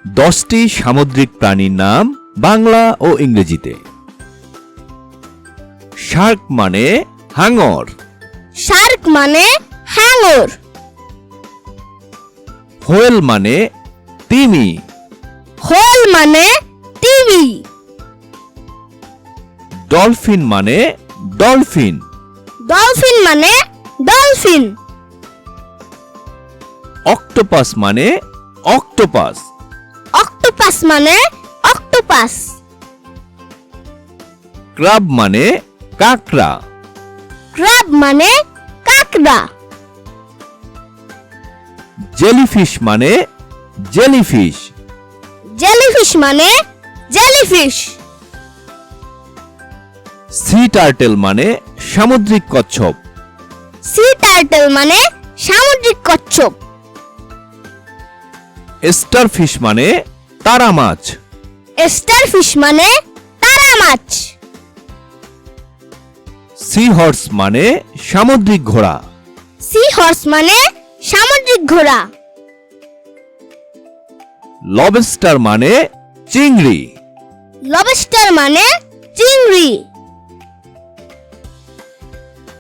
10টি সামুদ্রিক প্রাণীর নাম বাংলা ও ইংরেজিতে। শার্ক মানে হাঙর। শার্ক মানে হাঙর। হোয়েল মানে তিমি। হোল মানে তিমি। ডলফিন মানে ডলফিন। ডলফিন মানে ডলফিন। অক্টোপাস মানে অক্টোপাস। অক্টোপাস মানে অক্টোপাস। ক্রাব মানে কাঁকড়া। ক্র্যাব মানে কাঁকড়া। জেলিফিশ মানে জেলিফিশ। জেলিফিশ মানে জেলিফিশ। সি টার্টেল মানে সামুদ্রিক কচ্ছপ। সি টার্টল মানে সামুদ্রিক কচ্ছপ। স্টারফিশ মানে তারা মাছ। স্টারফিশ মানে তারা মাছ। সি হর্স মানে সামুদ্রিক ঘোড়া। সি হর্স মানে সামুদ্রিক ঘোড়া। লবস্টার মানে চিংড়ি। লবস্টার মানে চিংড়ি।